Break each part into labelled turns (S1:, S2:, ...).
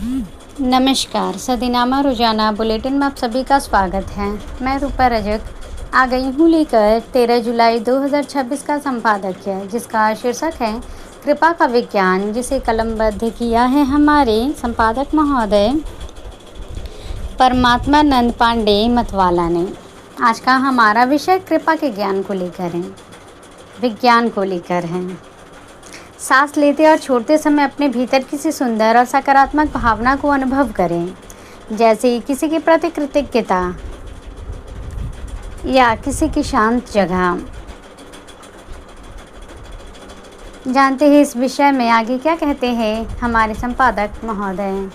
S1: नमस्कार, सदीनामा रोजाना बुलेटिन में आप सभी का स्वागत है। मैं रूपा रजक आ गई हूँ लेकर 13 जुलाई 2026 का संपादकीय, जिसका शीर्षक है कृपा का विज्ञान, जिसे कलमबद्ध किया है हमारे संपादक महोदय परमात्मानंद पांडे मतवाला ने। आज का हमारा विषय कृपा के ज्ञान को लेकर है, विज्ञान को लेकर है। सांस लेते और छोड़ते समय अपने भीतर किसी सुंदर और सकारात्मक भावना को अनुभव करें, जैसे किसी के प्रति कृतज्ञता या किसी की शांत जगह। जानते हैं इस विषय में आगे क्या कहते हैं हमारे संपादक महोदय।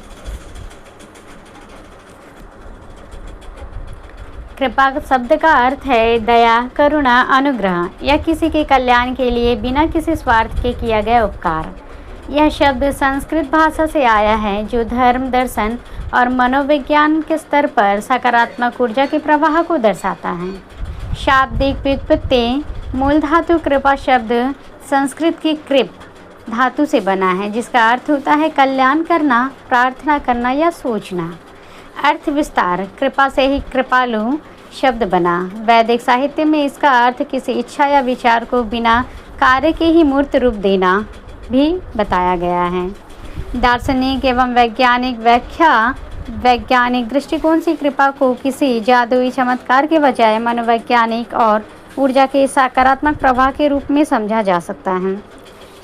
S1: कृपा शब्द का अर्थ है दया, करुणा, अनुग्रह या किसी के कल्याण के लिए बिना किसी स्वार्थ के किया गया उपकार। यह शब्द संस्कृत भाषा से आया है, जो धर्म, दर्शन और मनोविज्ञान के स्तर पर सकारात्मक ऊर्जा के प्रवाह को दर्शाता है। शाब्दिक व्युत्पत्ति मूल धातु कृपा शब्द संस्कृत की कृप धातु से बना है, जिसका अर्थ होता है कल्याण करना, प्रार्थना करना या सोचना। अर्थ विस्तार कृपा से ही कृपालु शब्द बना। वैदिक साहित्य में इसका अर्थ किसी इच्छा या विचार को बिना कार्य के ही मूर्त रूप देना भी बताया गया है। दार्शनिक एवं वैज्ञानिक दृष्टिकोण से कृपा को किसी जादुई चमत्कार के बजाय मनोवैज्ञानिक और ऊर्जा के सकारात्मक प्रवाह के रूप में समझा जा सकता है।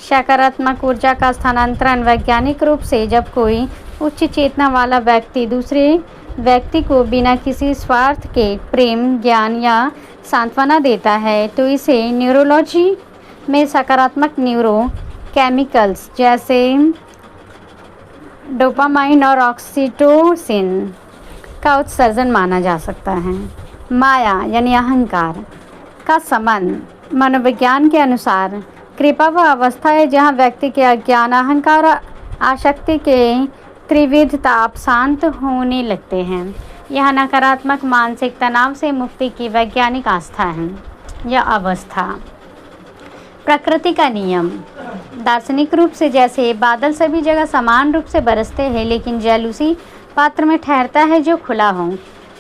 S1: सकारात्मक ऊर्जा का स्थानांतरण वैज्ञानिक रूप से जब कोई उच्च चेतना वाला व्यक्ति दूसरे व्यक्ति को बिना किसी स्वार्थ के प्रेम, ज्ञान या सांत्वना देता है, तो इसे न्यूरोलॉजी में सकारात्मक न्यूरो केमिकल्स जैसे डोपामाइन और ऑक्सीटोसिन का उत्सर्जन माना जा सकता है। माया यानी अहंकार का संबंध मनोविज्ञान के अनुसार कृपा वह अवस्था है जहाँ व्यक्ति के अज्ञान, अहंकार और आसक्ति के त्रिविध ताप शांत होने लगते हैं। यह नकारात्मक मानसिक तनाव से मुक्ति की वैज्ञानिक आस्था है। यह अवस्था प्रकृति का नियम दार्शनिक रूप से जैसे बादल सभी जगह समान रूप से बरसते हैं, लेकिन जल उसी पात्र में ठहरता है जो खुला हो।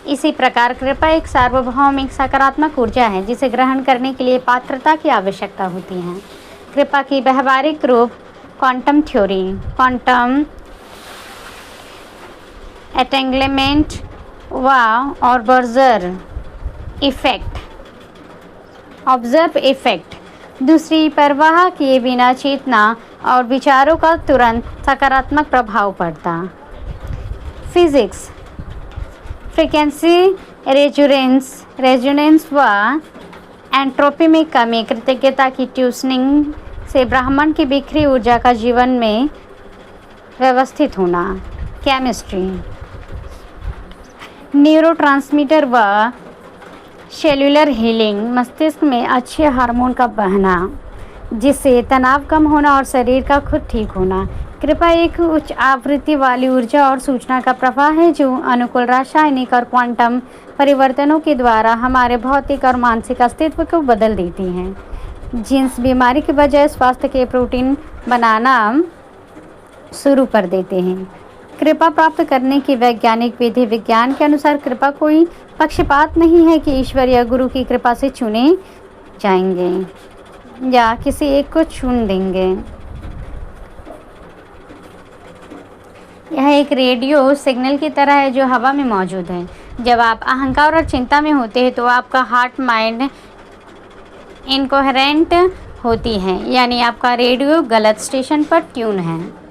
S1: इसी प्रकार कृपा एक सार्वभौमिक सकारात्मक ऊर्जा है, जिसे ग्रहण करने के लिए पात्रता की आवश्यकता होती है। कृपा की व्यवहारिक रूप क्वांटम थ्योरी, क्वांटम एंटेंगलमेंट व ऑब्जर्व इफेक्ट दूसरी परवाह किए बिना चेतना और विचारों का तुरंत सकारात्मक प्रभाव पड़ता। फिजिक्स फ्रीक्वेंसी रेजोनेंस व एंट्रोपी में कमी, कृतज्ञता की ट्यूनिंग से ब्रह्मांड की बिखरी ऊर्जा का जीवन में व्यवस्थित होना। केमिस्ट्री न्यूरोट्रांसमीटर व सेल्यूलर हीलिंग, मस्तिष्क में अच्छे हार्मोन का बहना, जिससे तनाव कम होना और शरीर का खुद ठीक होना। कृपा एक उच्च आवृत्ति वाली ऊर्जा और सूचना का प्रवाह है, जो अनुकूल रासायनिक और क्वांटम परिवर्तनों के द्वारा हमारे भौतिक और मानसिक अस्तित्व को बदल देती हैं। जीन्स बीमारी के बजाय स्वास्थ्य के प्रोटीन बनाना शुरू कर देते हैं। कृपा प्राप्त करने की वैज्ञानिक विधि विज्ञान के अनुसार कृपा कोई पक्षपात नहीं है कि ईश्वर या गुरु की कृपा से चुने जाएंगे या किसी एक को चुन देंगे। यह एक रेडियो सिग्नल की तरह है जो हवा में मौजूद है। जब आप अहंकार और चिंता में होते हैं तो आपका हार्ट माइंड इनकोहेरेंट होती है, यानी आपका रेडियो गलत स्टेशन पर ट्यून है।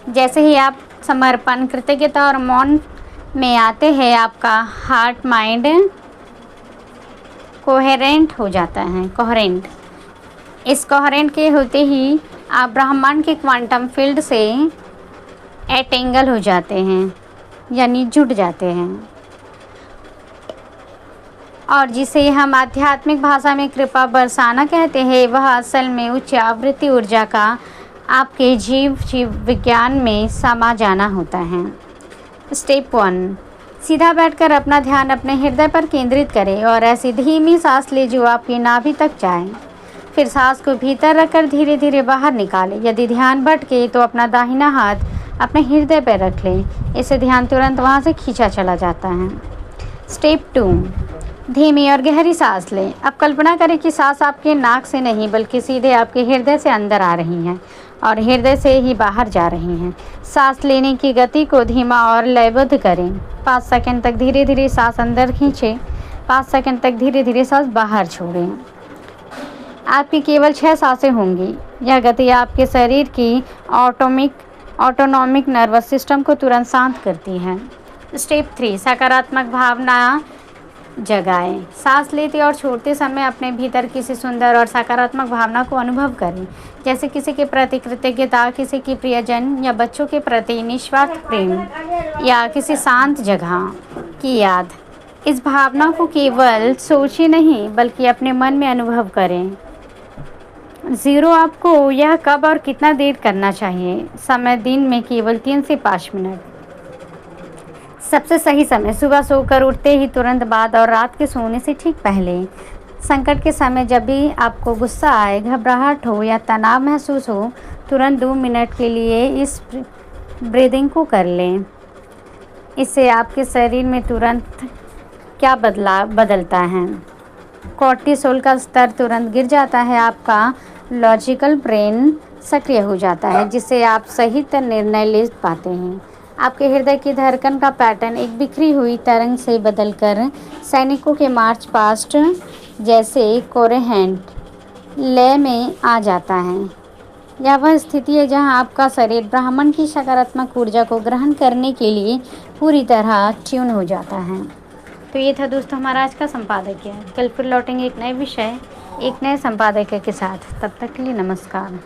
S1: जैसे ही आप समर्पण, कृतज्ञता और मौन में आते हैं, आपका हार्ट माइंड कोहेरेंट हो जाता है। इस कोहेरेंट के होते ही आप ब्रह्मांड के क्वांटम फील्ड से एटेंगल हो जाते हैं, यानी जुड़ जाते हैं, और जिसे हम आध्यात्मिक भाषा में कृपा बरसाना कहते हैं, वह असल में उच्च आवृत्ति ऊर्जा का आपके जीव विज्ञान में समा जाना होता है। स्टेप 1, सीधा बैठकर अपना ध्यान अपने हृदय पर केंद्रित करें और ऐसी धीमी सांस ले जो आपकी नाभि तक जाए। फिर सांस को भीतर रखकर धीरे धीरे बाहर निकालें। यदि ध्यान भटके तो अपना दाहिना हाथ अपने हृदय पर रख लें। इससे ध्यान तुरंत वहाँ से खींचा चला जाता है। स्टेप 2, धीमी और गहरी सांस लें। अब कल्पना करें कि सांस आपके नाक से नहीं बल्कि सीधे आपके हृदय से अंदर आ रही हैं और हृदय से ही बाहर जा रही हैं। सांस लेने की गति को धीमा और लयबद्ध करें। 5 सेकंड तक धीरे धीरे सांस अंदर खींचें, 5 सेकंड तक धीरे धीरे सांस बाहर छोड़ें। आपकी केवल 6 सांसें होंगी। यह गति आपके शरीर की ऑटोनॉमिक नर्वस सिस्टम को तुरंत शांत करती है। स्टेप 3, सकारात्मक भावना जगाएं। सांस लेते और छोड़ते समय अपने भीतर किसी सुंदर और सकारात्मक भावना को अनुभव करें, जैसे किसी के प्रति कृतज्ञता, किसी के प्रियजन या बच्चों के प्रति निस्वार्थ प्रेम या किसी शांत जगह की याद। इस भावना को केवल सोचें नहीं बल्कि अपने मन में अनुभव करें। 0, आपको यह कब और कितना देर करना चाहिए। समय दिन में केवल 3 से 5 मिनट। सबसे सही समय सुबह सोकर उठते ही तुरंत बाद और रात के सोने से ठीक पहले। संकट के समय जब भी आपको गुस्सा आए, घबराहट हो या तनाव महसूस हो, तुरंत 2 मिनट के लिए इस ब्रीदिंग को कर लें। इससे आपके शरीर में तुरंत क्या बदलता है। कॉर्टिसोल का स्तर तुरंत गिर जाता है, आपका लॉजिकल ब्रेन सक्रिय हो जाता है, जिससे आप सही निर्णय ले पाते हैं। आपके हृदय की धड़कन का पैटर्न एक बिखरी हुई तरंग से बदलकर सैनिकों के मार्च पास्ट जैसे कोहेरेंट लय में आ जाता है। यह वह स्थिति है जहां आपका शरीर ब्रह्मांड की सकारात्मक ऊर्जा को ग्रहण करने के लिए पूरी तरह ट्यून हो जाता है। तो ये था दोस्तों हमारा आज का संपादकीय। कल फिर लौटेंगे एक नए विषय, एक नए संपादकीय के साथ। तब तक के लिए नमस्कार।